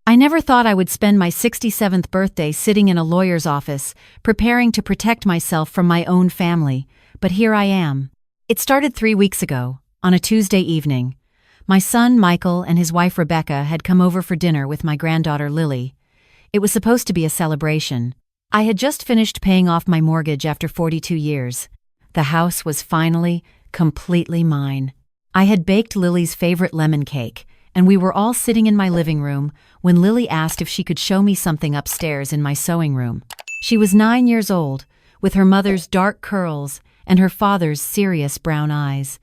I never thought I would spend my 67th birthday sitting in a lawyer's office, preparing to protect myself from my own family, but here I am. It started 3 weeks ago, on a Tuesday evening. My son, Michael, and his wife, Rebecca, had come over for dinner with my granddaughter, Lily. It was supposed to be a celebration. I had just finished paying off my mortgage after 42 years. The house was finally, completely mine. I had baked Lily's favorite lemon cake, and we were all sitting in my living room when Lily asked if she could show me something upstairs in my sewing room. She was 9 years old, with her mother's dark curls and her father's serious brown eyes.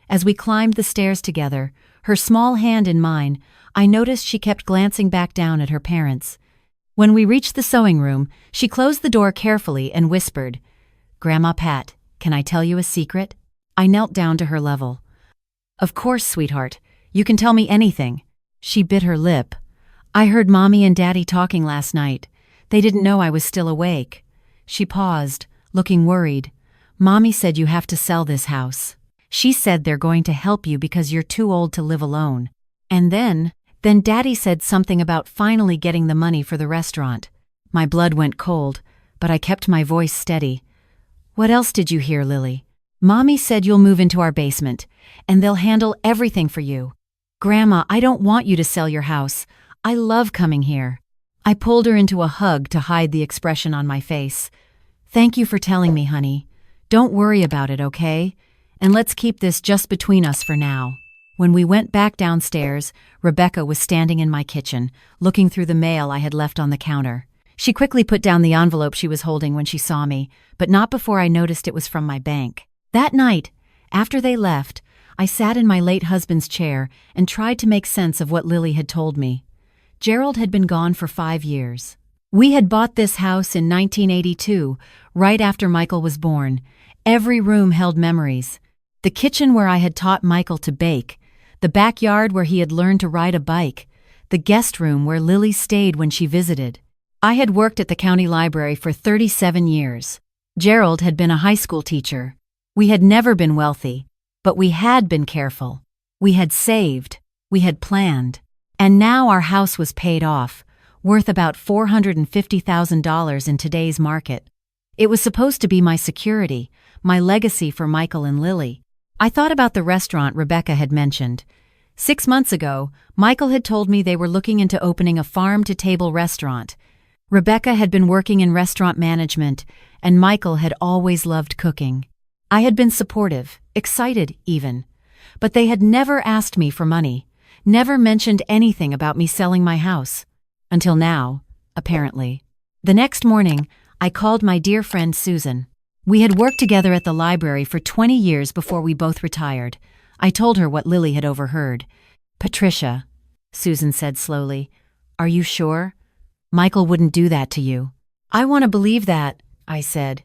As we climbed the stairs together, her small hand in mine, I noticed she kept glancing back down at her parents. When we reached the sewing room, she closed the door carefully and whispered, "Grandma Pat, can I tell you a secret?" I knelt down to her level. "Of course, sweetheart. You can tell me anything." She bit her lip. "I heard Mommy and Daddy talking last night. They didn't know I was still awake." She paused, looking worried. "Mommy said you have to sell this house. She said they're going to help you because you're too old to live alone. And then Daddy said something about finally getting the money for the restaurant." My blood went cold, but I kept my voice steady. "What else did you hear, Lily?" "Mommy said you'll move into our basement, and they'll handle everything for you." "Grandma, I don't want you to sell your house. I love coming here." I pulled her into a hug to hide the expression on my face. "Thank you for telling me, honey. Don't worry about it, okay? And let's keep this just between us for now." When we went back downstairs, Rebecca was standing in my kitchen, looking through the mail I had left on the counter. She quickly put down the envelope she was holding when she saw me, but not before I noticed it was from my bank. That night, after they left, I sat in my late husband's chair and tried to make sense of what Lily had told me. Gerald had been gone for 5 years. We had bought this house in 1982, right after Michael was born. Every room held memories. The kitchen where I had taught Michael to bake, the backyard where he had learned to ride a bike, the guest room where Lily stayed when she visited. I had worked at the county library for 37 years. Gerald had been a high school teacher. We had never been wealthy, but we had been careful. We had saved. We had planned. And now our house was paid off, worth about $450,000 in today's market. It was supposed to be my security, my legacy for Michael and Lily. I thought about the restaurant Rebecca had mentioned. 6 months ago, Michael had told me they were looking into opening a farm-to-table restaurant. Rebecca had been working in restaurant management, and Michael had always loved cooking. I had been supportive, excited even. But they had never asked me for money, never mentioned anything about me selling my house. Until now, apparently. The next morning, I called my dear friend Susan. We had worked together at the library for 20 years before we both retired. I told her what Lily had overheard. "Patricia," Susan said slowly, "are you sure? Michael wouldn't do that to you." "I want to believe that," I said.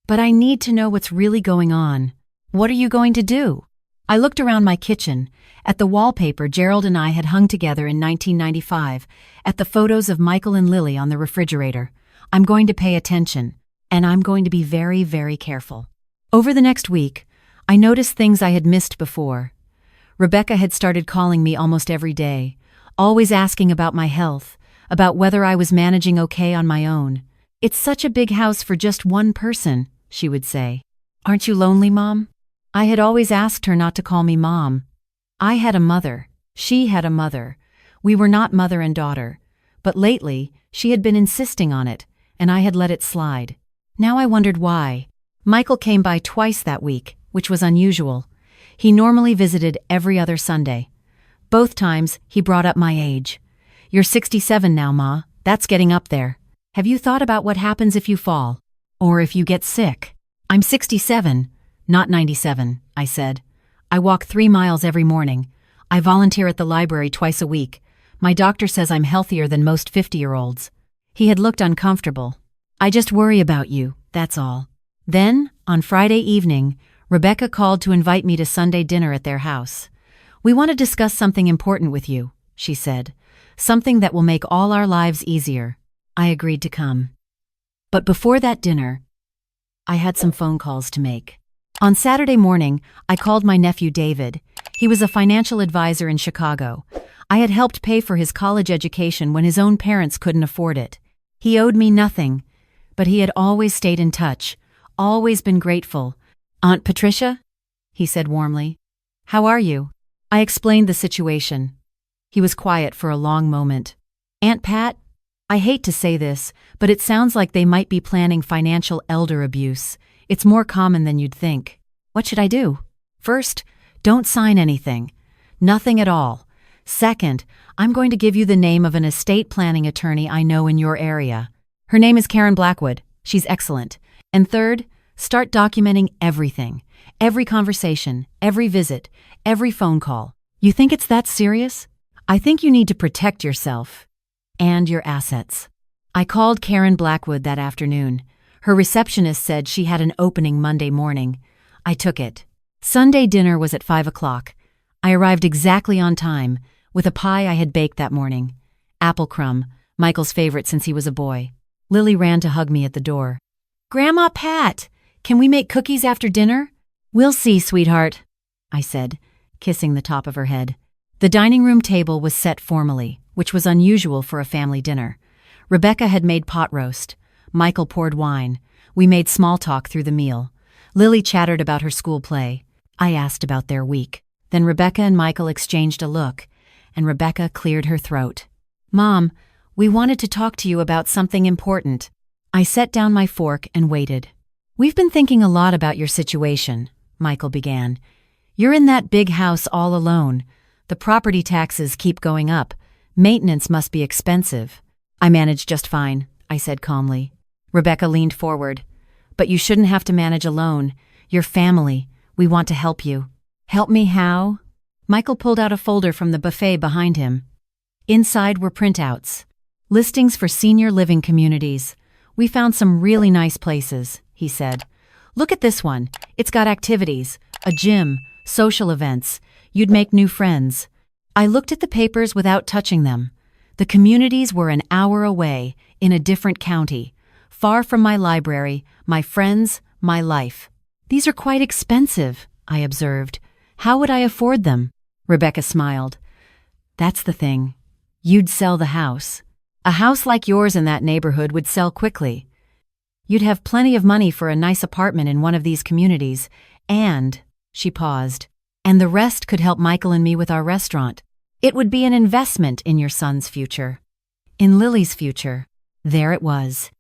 "But I need to know what's really going on. What are you going to do?" I looked around my kitchen, at the wallpaper Gerald and I had hung together in 1995, at the photos of Michael and Lily on the refrigerator. I'm going to pay attention, and I'm going to be very, very careful. Over the next week, I noticed things I had missed before. Rebecca had started calling me almost every day, always asking about my health, about whether I was managing okay on my own. "It's such a big house for just one person," she would say. "Aren't you lonely, Mom?" I had always asked her not to call me Mom. I had a mother. She had a mother. We were not mother and daughter. But lately, she had been insisting on it, and I had let it slide. Now I wondered why. Michael came by twice that week, which was unusual. He normally visited every other Sunday. Both times, he brought up my age. "You're 67 now, Ma. That's getting up there. Have you thought about what happens if you fall? Or if you get sick?" "I'm 67, not 97, I said. "I walk 3 miles every morning. I volunteer at the library twice a week. My doctor says I'm healthier than most 50-year-olds. He had looked uncomfortable. "I just worry about you, that's all." Then, on Friday evening, Rebecca called to invite me to Sunday dinner at their house. "We want to discuss something important with you," she said. "Something that will make all our lives easier." I agreed to come. But before that dinner, I had some phone calls to make. On Saturday morning, I called my nephew David. He was a financial advisor in Chicago. I had helped pay for his college education when his own parents couldn't afford it. He owed me nothing, but he had always stayed in touch, always been grateful. "Aunt Patricia?" he said warmly. "How are you?" I explained the situation. He was quiet for a long moment. "Aunt Pat? I hate to say this, but it sounds like they might be planning financial elder abuse. It's more common than you'd think. What should I do? First, don't sign anything. Nothing at all. Second, I'm going to give you the name of an estate planning attorney I know in your area. Her name is Karen Blackwood. She's excellent. And third, start documenting everything. Every conversation, every visit, every phone call. You think it's that serious? I think you need to protect yourself and your assets." I called Karen Blackwood that afternoon. Her receptionist said she had an opening Monday morning. I took it. Sunday dinner was at 5 o'clock. I arrived exactly on time, with a pie I had baked that morning. Apple crumb, Michael's favorite since he was a boy. Lily ran to hug me at the door. "Grandma Pat, can we make cookies after dinner?" "We'll see, sweetheart," I said, kissing the top of her head. The dining room table was set formally, which was unusual for a family dinner. Rebecca had made pot roast. Michael poured wine. We made small talk through the meal. Lily chattered about her school play. I asked about their week. Then Rebecca and Michael exchanged a look, and Rebecca cleared her throat. "Mom, we wanted to talk to you about something important." I set down my fork and waited. "We've been thinking a lot about your situation," Michael began. "You're in that big house all alone. The property taxes keep going up. Maintenance must be expensive." "I manage just fine," I said calmly. Rebecca leaned forward. "But you shouldn't have to manage alone. Your family. We want to help you." "Help me how?" Michael pulled out a folder from the buffet behind him. Inside were printouts. "Listings for senior living communities. We found some really nice places," he said. "Look at this one. It's got activities, a gym, social events. You'd make new friends." I looked at the papers without touching them. The communities were an hour away, in a different county, far from my library, my friends, my life. "These are quite expensive," I observed. "How would I afford them?" Rebecca smiled. "That's the thing. You'd sell the house. A house like yours in that neighborhood would sell quickly. You'd have plenty of money for a nice apartment in one of these communities, and," she paused, "and the rest could help Michael and me with our restaurant. It would be an investment in your son's future." In Lily's future. There it was.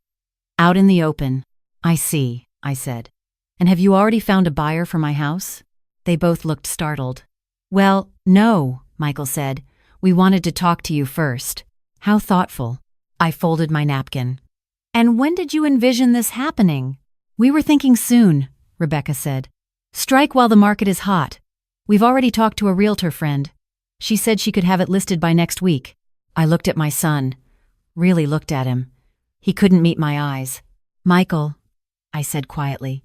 Out in the open. "I see," I said. "And have you already found a buyer for my house?" They both looked startled. "Well, no," Michael said. "We wanted to talk to you first." How thoughtful. I folded my napkin. "And when did you envision this happening?" "We were thinking soon," Rebecca said. "Strike while the market is hot. We've already talked to a realtor friend. She said she could have it listed by next week." I looked at my son. Really looked at him. He couldn't meet my eyes. "Michael," I said quietly,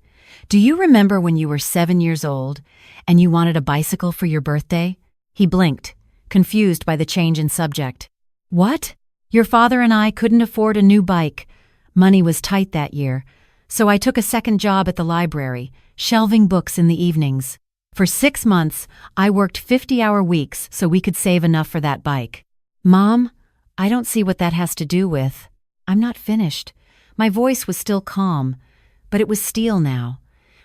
"do you remember when you were 7 years old and you wanted a bicycle for your birthday?" He blinked, confused by the change in subject. "What?" "Your father and I couldn't afford a new bike. Money was tight that year, so I took a second job at the library, shelving books in the evenings. For 6 months, I worked 50-hour weeks so we could save enough for that bike." "Mom, I don't see what that has to do with—" I'm not finished. My voice was still calm, but it was steel now.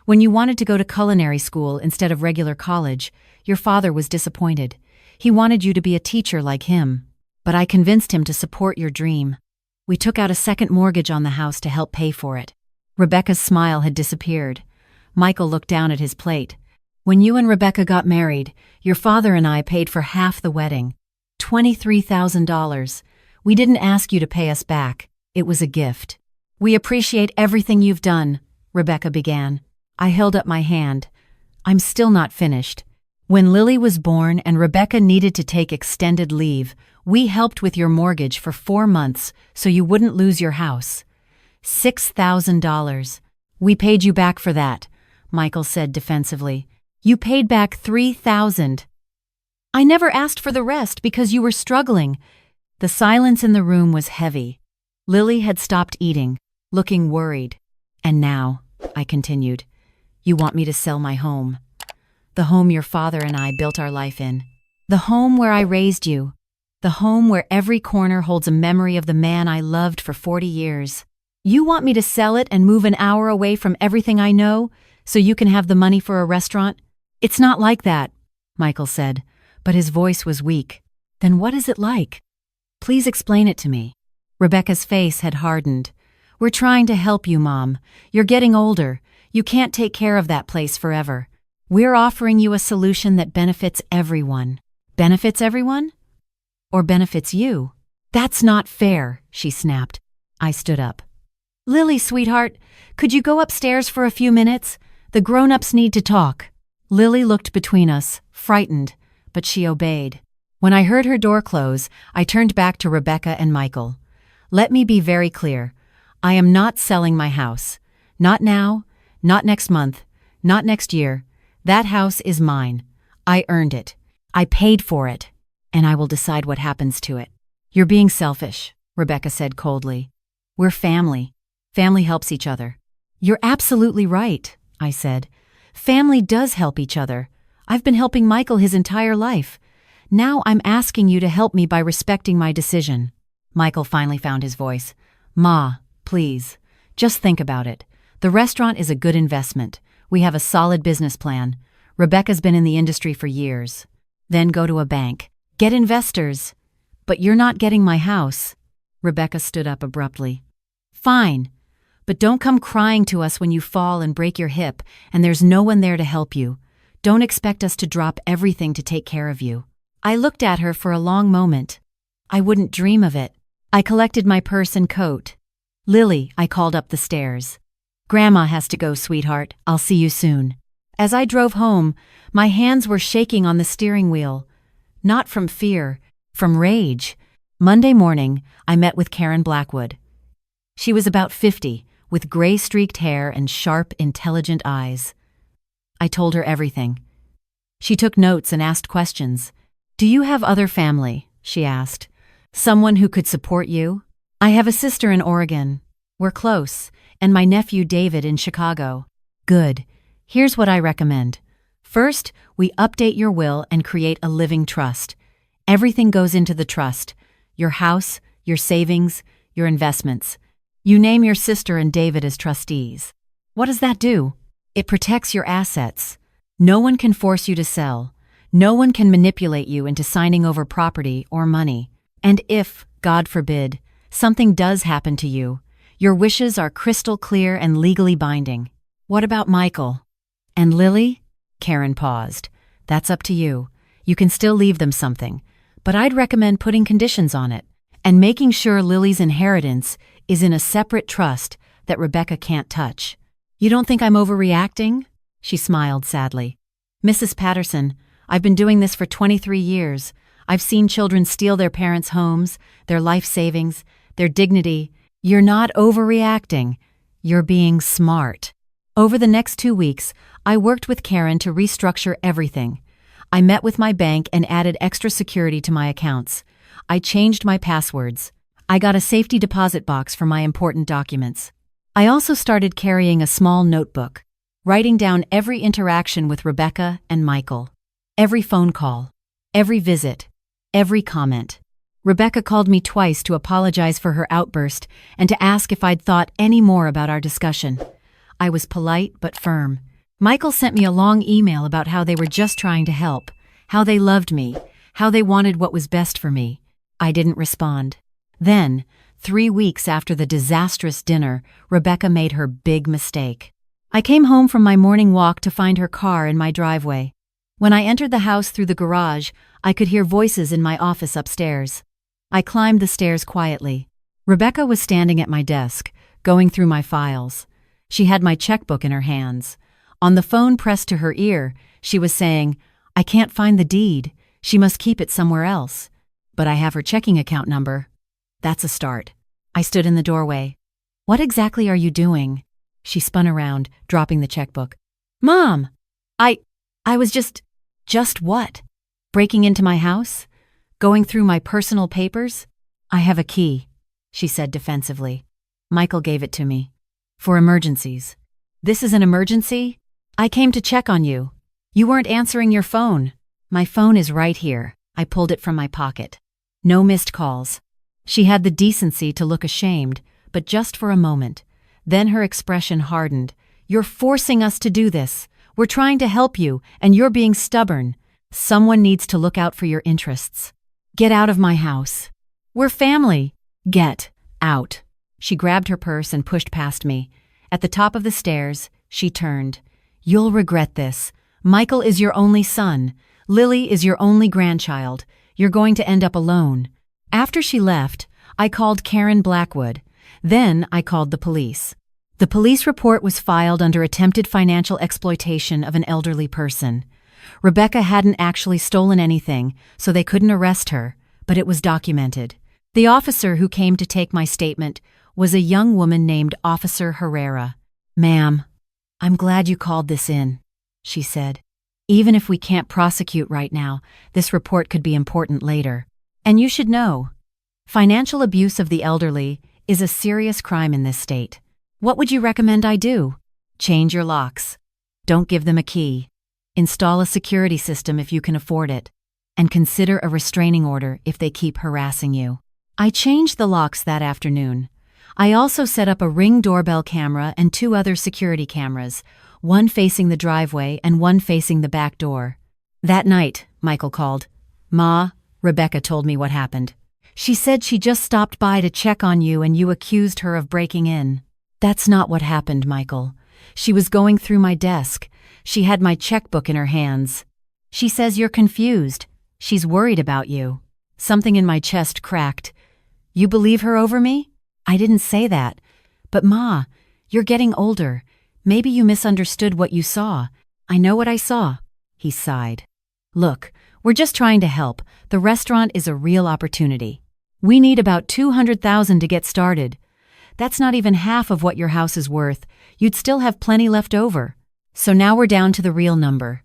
"When you wanted to go to culinary school instead of regular college, your father was disappointed. He wanted you to be a teacher like him. But I convinced him to support your dream. We took out a second mortgage on the house to help pay for it." Rebecca's smile had disappeared. Michael looked down at his plate. "When you and Rebecca got married, your father and I paid for half the wedding. $23,000. We didn't ask you to pay us back. It was a gift." "We appreciate everything you've done," Rebecca began. I held up my hand. "I'm still not finished. When Lily was born and Rebecca needed to take extended leave, we helped with your mortgage for 4 months so you wouldn't lose your house. $6,000. We paid you back for that," Michael said defensively. "You paid back $3,000. I never asked for the rest because you were struggling." The silence in the room was heavy. Lily had stopped eating, looking worried. "And now," I continued, "you want me to sell my home. The home your father and I built our life in. The home where I raised you, The home where every corner holds a memory of the man I loved for 40 years. You want me to sell it and move an hour away from everything I know so you can have the money for a restaurant? It's not like that, Michael said, but his voice was weak. Then what is it like? Please explain it to me. Rebecca's face had hardened. We're trying to help you, Mom. You're getting older. You can't take care of that place forever. We're offering you a solution that benefits everyone. Benefits everyone? Or benefits you? That's not fair, she snapped. I stood up. Lily, sweetheart, could you go upstairs for a few minutes? The grown-ups need to talk. Lily looked between us, frightened, but she obeyed. When I heard her door close, I turned back to Rebecca and Michael. Let me be very clear. I am not selling my house. Not now, not next month, not next year. That house is mine. I earned it. I paid for it. And I will decide what happens to it. You're being selfish, Rebecca said coldly. We're family. Family helps each other. You're absolutely right, I said. Family does help each other. I've been helping Michael his entire life. Now I'm asking you to help me by respecting my decision. Michael finally found his voice. Ma, please. Just think about it. The restaurant is a good investment. We have a solid business plan. Rebecca's been in the industry for years. Then go to a bank. Get investors. But you're not getting my house. Rebecca stood up abruptly. Fine. But don't come crying to us when you fall and break your hip and there's no one there to help you. Don't expect us to drop everything to take care of you. I looked at her for a long moment. I wouldn't dream of it. I collected my purse and coat. Lily, I called up the stairs. Grandma has to go, sweetheart. I'll see you soon. As I drove home, my hands were shaking on the steering wheel. Not from fear, from rage. Monday morning, I met with Karen Blackwood. She was about 50, with gray-streaked hair and sharp, intelligent eyes. I told her everything. She took notes and asked questions. Do you have other family? She asked. Someone who could support you? I have a sister in Oregon. We're close, and my nephew David in Chicago. Good. Here's what I recommend. First, we update your will and create a living trust. Everything goes into the trust. Your house, your savings, your investments. You name your sister and David as trustees. What does that do? It protects your assets. No one can force you to sell. No one can manipulate you into signing over property or money. And if, God forbid, something does happen to you, your wishes are crystal clear and legally binding. What about Michael? And Lily? Karen paused. That's up to you. You can still leave them something. But I'd recommend putting conditions on it and making sure Lily's inheritance is in a separate trust that Rebecca can't touch. You don't think I'm overreacting? She smiled sadly. Mrs. Patterson, I've been doing this for 23 years. I've seen children steal their parents' homes, their life savings, their dignity. You're not overreacting. You're being smart. Over the next 2 weeks, I worked with Karen to restructure everything. I met with my bank and added extra security to my accounts. I changed my passwords. I got a safety deposit box for my important documents. I also started carrying a small notebook, writing down every interaction with Rebecca and Michael. Every phone call, every visit, every comment. Rebecca called me twice to apologize for her outburst and to ask if I'd thought any more about our discussion. I was polite but firm. Michael sent me a long email about how they were just trying to help, how they loved me, how they wanted what was best for me. I didn't respond. Then, 3 weeks after the disastrous dinner, Rebecca made her big mistake. I came home from my morning walk to find her car in my driveway. When I entered the house through the garage, I could hear voices in my office upstairs. I climbed the stairs quietly. Rebecca was standing at my desk, going through my files. She had my checkbook in her hands. On the phone pressed to her ear, she was saying, I can't find the deed. She must keep it somewhere else. But I have her checking account number. That's a start. I stood in the doorway. What exactly are you doing? She spun around, dropping the checkbook. Mom! I was just what? Breaking into my house? Going through my personal papers? I have a key, she said defensively. Michael gave it to me. For emergencies. This is an emergency? I came to check on you. You weren't answering your phone. My phone is right here. I pulled it from my pocket. No missed calls. She had the decency to look ashamed, but just for a moment. Then her expression hardened. "You're forcing us to do this. We're trying to help you, and you're being stubborn. Someone needs to look out for your interests. Get out of my house. We're family. Get out." She grabbed her purse and pushed past me. At the top of the stairs, she turned. "You'll regret this. Michael is your only son. Lily is your only grandchild. You're going to end up alone." After she left, I called Karen Blackwood. Then I called the police. The police report was filed under attempted financial exploitation of an elderly person. Rebecca hadn't actually stolen anything, so they couldn't arrest her, but it was documented. The officer who came to take my statement was a young woman named Officer Herrera. "Ma'am, I'm glad you called this in," she said. "Even if we can't prosecute right now, this report could be important later. And you should know, financial abuse of the elderly is a serious crime in this state. What would you recommend I do? Change your locks. Don't give them a key. Install a security system if you can afford it. And consider a restraining order if they keep harassing you." I changed the locks that afternoon. I also set up a Ring doorbell camera and 2 other security cameras, one facing the driveway and one facing the back door. That night, Michael called. "Ma, Rebecca told me what happened. She said she just stopped by to check on you and you accused her of breaking in." "That's not what happened, Michael. She was going through my desk. She had my checkbook in her hands. She says you're confused. She's worried about you." Something in my chest cracked. "You believe her over me?" "I didn't say that. But Ma, you're getting older. Maybe you misunderstood what you saw." "I know what I saw," he sighed. "Look, we're just trying to help. The restaurant is a real opportunity. We need about $200,000 to get started. That's not even half of what your house is worth. You'd still have plenty left over. So now we're down to the real number.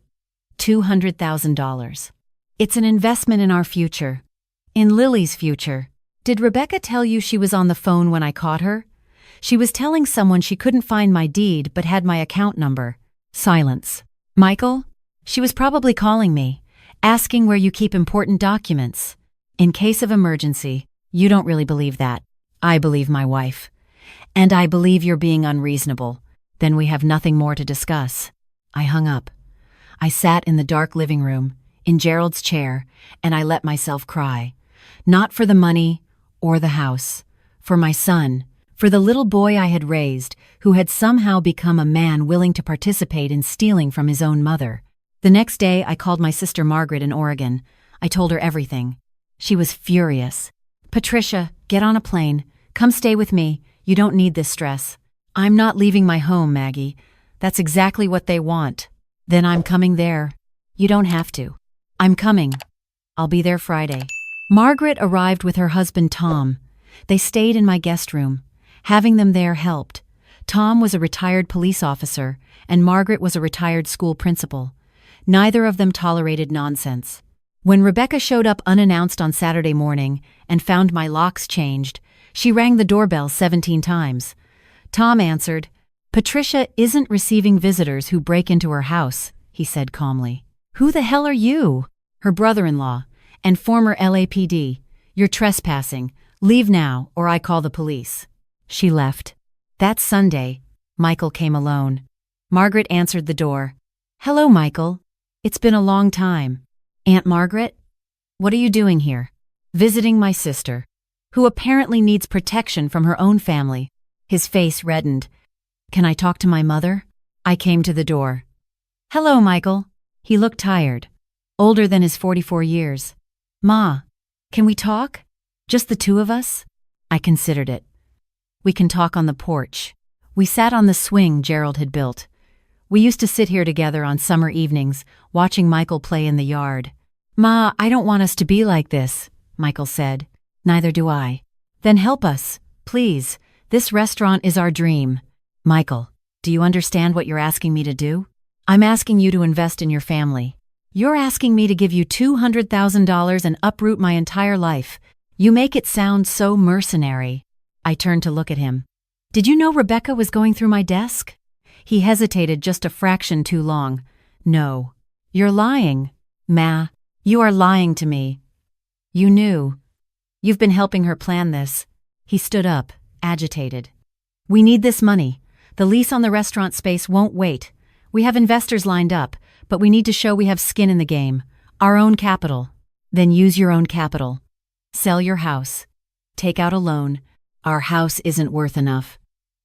$200,000. It's an investment in our future. In Lily's future. Did Rebecca tell you she was on the phone when I caught her? She was telling someone she couldn't find my deed but had my account number." Silence. "Michael? She was probably calling me, asking where you keep important documents. In case of emergency." "You don't really believe that." "I believe my wife. And I believe you're being unreasonable. Then we have nothing more to discuss." I hung up. I sat in the dark living room, in Gerald's chair, and I let myself cry. Not for the money or the house. For my son. For the little boy I had raised, who had somehow become a man willing to participate in stealing from his own mother. The next day, I called my sister Margaret in Oregon. I told her everything. She was furious. "Patricia, get on a plane. Come stay with me. You don't need this stress." "I'm not leaving my home, Maggie. That's exactly what they want." "Then I'm coming there." "You don't have to." "I'm coming. I'll be there Friday." Margaret arrived with her husband Tom. They stayed in my guest room. Having them there helped. Tom was a retired police officer, and Margaret was a retired school principal. Neither of them tolerated nonsense. When Rebecca showed up unannounced on Saturday morning and found my locks changed, she rang the doorbell 17 times. Tom answered. "Patricia isn't receiving visitors who break into her house," he said calmly. "Who the hell are you?" "Her brother-in-law and former LAPD. You're trespassing. Leave now, or I call the police." She left. That Sunday, Michael came alone. Margaret answered the door. "Hello, Michael. It's been a long time." "Aunt Margaret? What are you doing here?" "Visiting my sister, who apparently needs protection from her own family." His face reddened. "Can I talk to my mother?" I came to the door. "Hello, Michael." He looked tired, older than his 44 years. "Ma, can we talk? Just the 2 of us?" I considered it. "We can talk on the porch." We sat on the swing Gerald had built. We used to sit here together on summer evenings, watching Michael play in the yard. "Ma, I don't want us to be like this," Michael said. "Neither do I." "Then help us, please. This restaurant is our dream." "Michael, do you understand what you're asking me to do?" "I'm asking you to invest in your family." "You're asking me to give you $200,000 and uproot my entire life. You make it sound so mercenary." I turned to look at him. "Did you know Rebecca was going through my desk?" He hesitated just a fraction too long. "No." "You're lying." "Ma, you are lying to me." "You knew." You've been helping her plan this." He stood up, agitated. "We need this money. The lease on the restaurant space won't wait. We have investors lined up, but we need to show we have skin in the game. Our own capital." "Then use your own capital. Sell your house. Take out a loan. Our house isn't worth enough.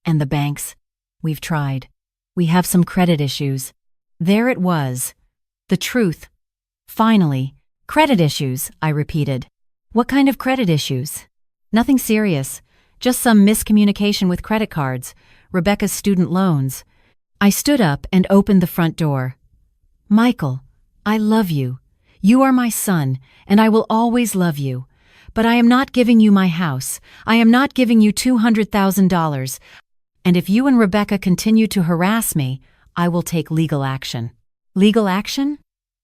And the banks? We've tried. We have some credit issues." There it was. The truth. Finally. "Credit issues," I repeated. "What kind of credit issues?" "Nothing serious. Just some miscommunication with credit cards, Rebecca's student loans." I stood up and opened the front door. "Michael, I love you. You are my son, and I will always love you. But I am not giving you my house. I am not giving you $200,000. And if you and Rebecca continue to harass me, I will take legal action." "Legal action?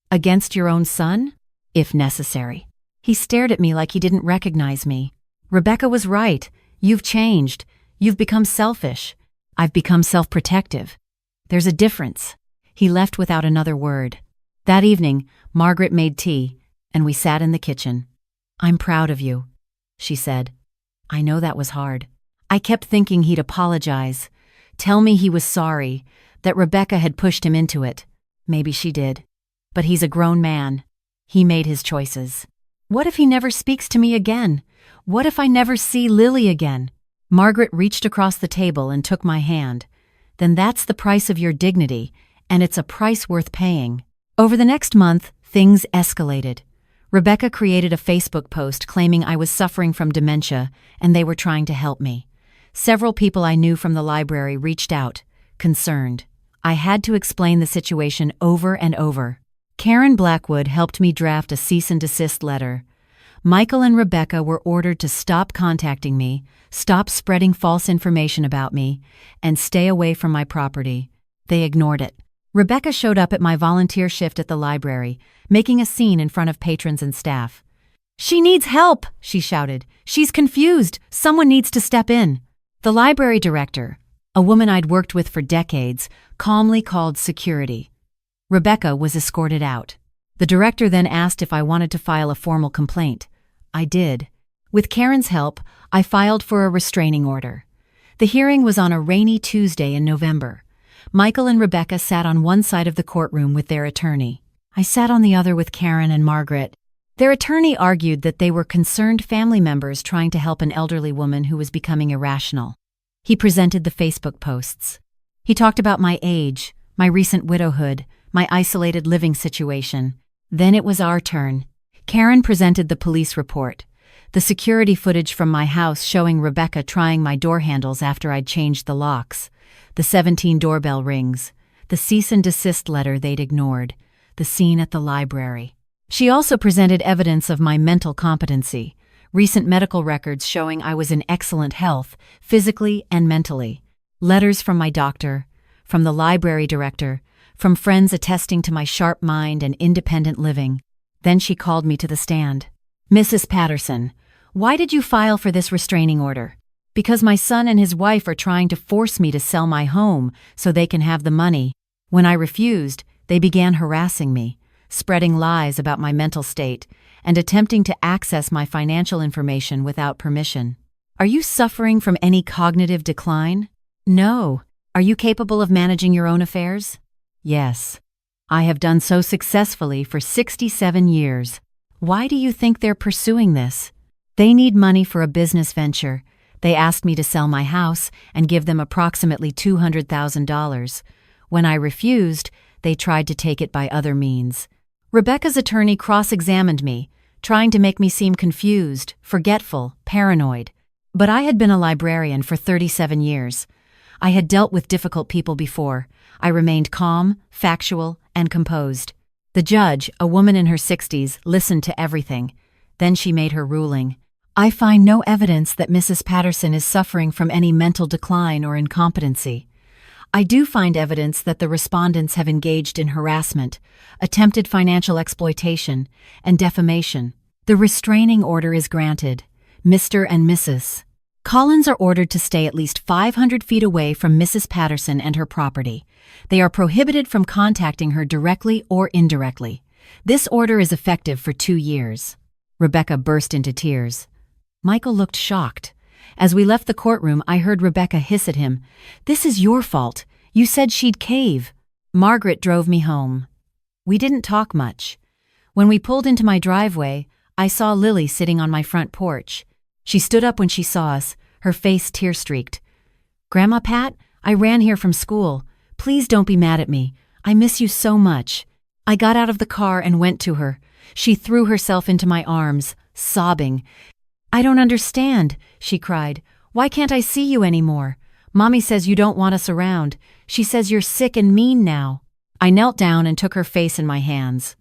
Against your own son?" "If necessary." He stared at me like he didn't recognize me. "Rebecca was right. You've changed. You've become selfish. I've become self-protective. There's a difference." He left without another word. That evening, Margaret made tea, and we sat in the kitchen. "I'm proud of you," she said. I know that was hard. I kept thinking he'd apologize, tell me he was sorry, that Rebecca had pushed him into it. Maybe she did. But he's a grown man. He made his choices. What if he never speaks to me again? What if I never see Lily again? Margaret reached across the table and took my hand. Then that's the price of your dignity, and it's a price worth paying. Over the next month, things escalated. Rebecca created a Facebook post claiming I was suffering from dementia and they were trying to help me. Several people I knew from the library reached out, concerned. I had to explain the situation over and over. Karen Blackwood helped me draft a cease and desist letter. Michael and Rebecca were ordered to stop contacting me, stop spreading false information about me, and stay away from my property. They ignored it. Rebecca showed up at my volunteer shift at the library, making a scene in front of patrons and staff. "She needs help," she shouted. "She's confused. Someone needs to step in." The library director, a woman I'd worked with for decades, calmly called security. Rebecca was escorted out. The director then asked if I wanted to file a formal complaint. I did. With Karen's help, I filed for a restraining order. The hearing was on a rainy Tuesday in November. Michael and Rebecca sat on one side of the courtroom with their attorney. I sat on the other with Karen and Margaret. Their attorney argued that they were concerned family members trying to help an elderly woman who was becoming irrational. He presented the Facebook posts. He talked about my age, my recent widowhood, my isolated living situation. Then it was our turn. Karen presented the police report. The security footage from my house showing Rebecca trying my door handles after I'd changed the locks. The 17 doorbell rings. The cease and desist letter they'd ignored. The scene at the library. She also presented evidence of my mental competency. Recent medical records showing I was in excellent health, physically and mentally. Letters from my doctor, from the library director, from friends attesting to my sharp mind and independent living. Then she called me to the stand. "Mrs. Patterson, why did you file for this restraining order?" "Because my son and his wife are trying to force me to sell my home so they can have the money. When I refused, they began harassing me, spreading lies about my mental state, and attempting to access my financial information without permission." "Are you suffering from any cognitive decline?" "No." "Are you capable of managing your own affairs?" "Yes. I have done so successfully for 67 years. Why do you think they're pursuing this?" "They need money for a business venture. They asked me to sell my house and give them approximately $200,000. When I refused, they tried to take it by other means." Rebecca's attorney cross-examined me, trying to make me seem confused, forgetful, paranoid. But I had been a librarian for 37 years. I had dealt with difficult people before. I remained calm, factual, and composed. The judge, a woman in her 60s, listened to everything. Then she made her ruling. "I find no evidence that Mrs. Patterson is suffering from any mental decline or incompetency. I do find evidence that the respondents have engaged in harassment, attempted financial exploitation, and defamation. The restraining order is granted. Mr. and Mrs. Collins are ordered to stay at least 500 feet away from Mrs. Patterson and her property. They are prohibited from contacting her directly or indirectly. This order is effective for 2 years." Rebecca burst into tears. Michael looked shocked. As we left the courtroom, I heard Rebecca hiss at him. "This is your fault. You said she'd cave." Margaret drove me home. We didn't talk much. When we pulled into my driveway, I saw Lily sitting on my front porch. She stood up when she saw us, her face tear-streaked. "Grandma Pat, I ran here from school. Please don't be mad at me. I miss you so much." I got out of the car and went to her. She threw herself into my arms, sobbing. "I don't understand," she cried. "Why can't I see you anymore? Mommy says you don't want us around. She says you're sick and mean now." I knelt down and took her face in my hands.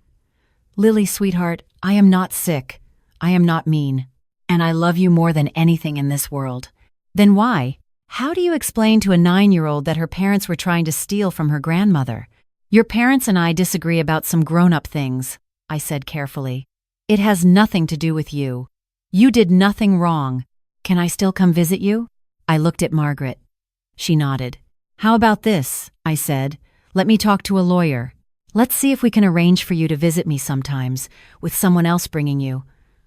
"Lily, sweetheart, I am not sick. I am not mean. And I love you more than anything in this world." "Then why? How do you explain to a 9-year-old that her parents were trying to steal from her grandmother?" "Your parents and I disagree about some grown-up things," I said carefully. "It has nothing to do with you. You did nothing wrong. Can I still come visit you?" I looked at Margaret. She nodded. "How about this?" I said. "Let me talk to a lawyer. Let's see if we can arrange for you to visit me sometimes, with someone else bringing you.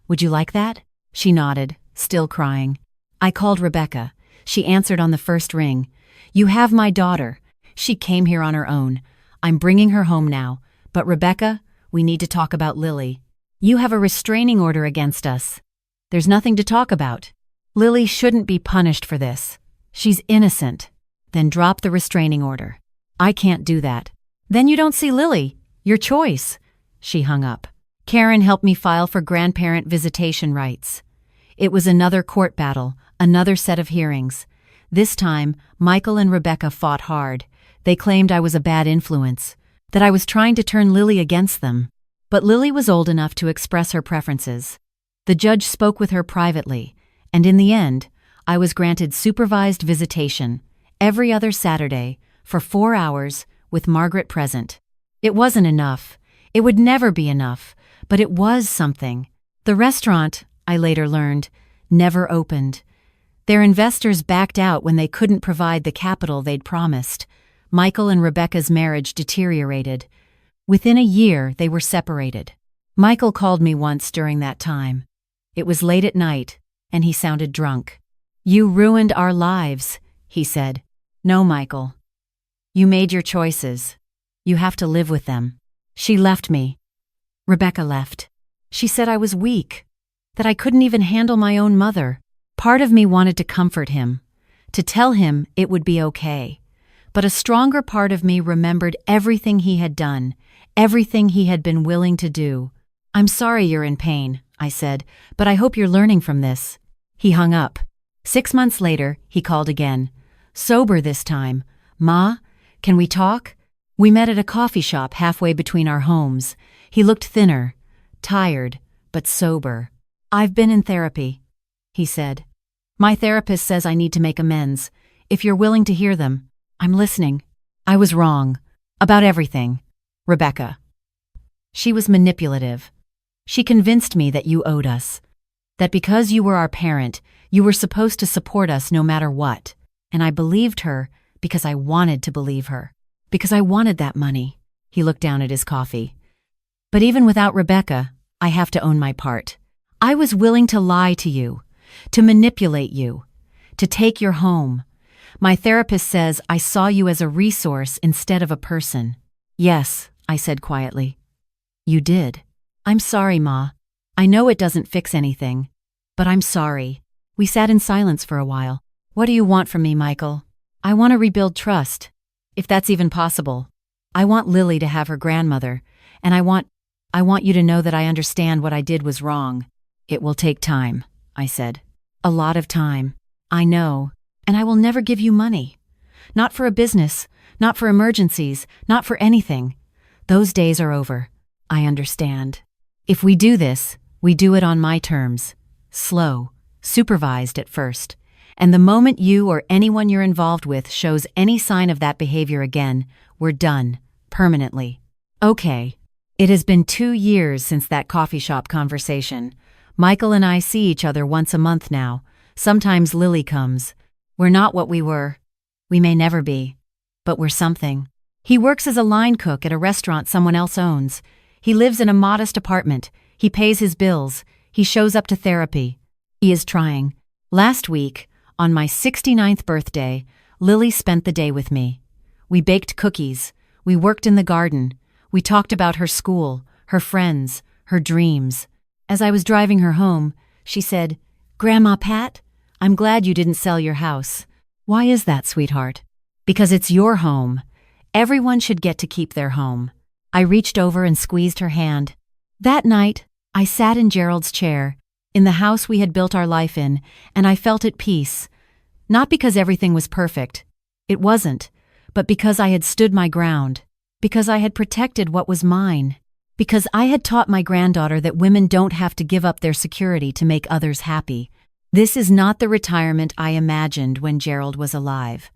Would you like that?" She nodded, still crying. I called Rebecca. She answered on the first ring. "You have my daughter. She came here on her own. I'm bringing her home now. But Rebecca, we need to talk about Lily. You have a restraining order against us." "There's nothing to talk about. Lily shouldn't be punished for this. She's innocent." "Then drop the restraining order." "I can't do that." "Then you don't see Lily. Your choice." She hung up. Karen helped me file for grandparent visitation rights. It was another court battle, another set of hearings. This time, Michael and Rebecca fought hard. They claimed I was a bad influence, that I was trying to turn Lily against them. But Lily was old enough to express her preferences. The judge spoke with her privately, and in the end, I was granted supervised visitation every other Saturday for 4 hours with Margaret present. It wasn't enough. It would never be enough, but it was something. The restaurant, I later learned, never opened. Their investors backed out when they couldn't provide the capital they'd promised. Michael and Rebecca's marriage deteriorated. Within a year, they were separated. Michael called me once during that time. It was late at night, and he sounded drunk. "You ruined our lives," he said. "No, Michael. You made your choices. You have to live with them." She left me. Rebecca left. She said I was weak, that I couldn't even handle my own mother. Part of me wanted to comfort him, to tell him it would be okay. But a stronger part of me remembered everything he had done, everything he had been willing to do. "I'm sorry you're in pain," I said, "but I hope you're learning from this." He hung up. 6 months later, he called again. Sober this time. "Ma, can we talk?" We met at a coffee shop halfway between our homes. He looked thinner, tired, but sober. "I've been in therapy," he said. "My therapist says I need to make amends. If you're willing to hear them, I'm listening." "I was wrong. About everything. Rebecca. She was manipulative. She convinced me that you owed us. That because you were our parent, you were supposed to support us no matter what. And I believed her because I wanted to believe her. Because I wanted that money." He looked down at his coffee. "But even without Rebecca, I have to own my part. I was willing to lie to you, to manipulate you, to take your home. My therapist says I saw you as a resource instead of a person." "Yes," I said quietly. "You did. I'm sorry, Ma. I know it doesn't fix anything, but I'm sorry." We sat in silence for a while. "What do you want from me, Michael?" "I want to rebuild trust, if that's even possible. I want Lily to have her grandmother, and I want you to know that I understand what I did was wrong." "It will take time," I said. "A lot of time. I know, and I will never give you money. Not for a business, not for emergencies, not for anything. Those days are over. I understand. If we do this, we do it on my terms. Slow, supervised at first. And the moment you or anyone you're involved with shows any sign of that behavior again, we're done, permanently." Okay. It has been 2 years since that coffee shop conversation. Michael and I see each other once a month now. Sometimes Lily comes. We're not what we were. We may never be. But we're something. He works as a line cook at a restaurant someone else owns. He lives in a modest apartment. He pays his bills. He shows up to therapy. He is trying. Last week, on my 69th birthday, Lily spent the day with me. We baked cookies. We worked in the garden. We talked about her school, her friends, her dreams. As I was driving her home, she said, "Grandma Pat, I'm glad you didn't sell your house." "Why is that, sweetheart?" "Because it's your home. Everyone should get to keep their home." I reached over and squeezed her hand. That night, I sat in Gerald's chair, in the house we had built our life in, and I felt at peace. Not because everything was perfect. It wasn't. But because I had stood my ground. Because I had protected what was mine. Because I had taught my granddaughter that women don't have to give up their security to make others happy. This is not the retirement I imagined when Gerald was alive.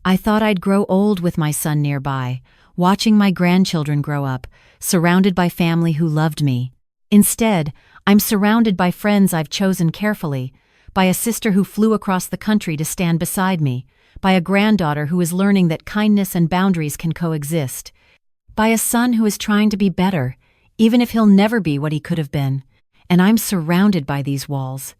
I thought I'd grow old with my son nearby, watching my grandchildren grow up, surrounded by family who loved me. Instead, I'm surrounded by friends I've chosen carefully, by a sister who flew across the country to stand beside me, by a granddaughter who is learning that kindness and boundaries can coexist, by a son who is trying to be better, even if he'll never be what he could have been. And I'm surrounded by these walls.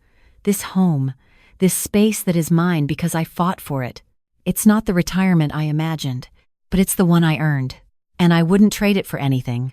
This home, this space that is mine because I fought for it. It's not the retirement I imagined, but it's the one I earned, and I wouldn't trade it for anything.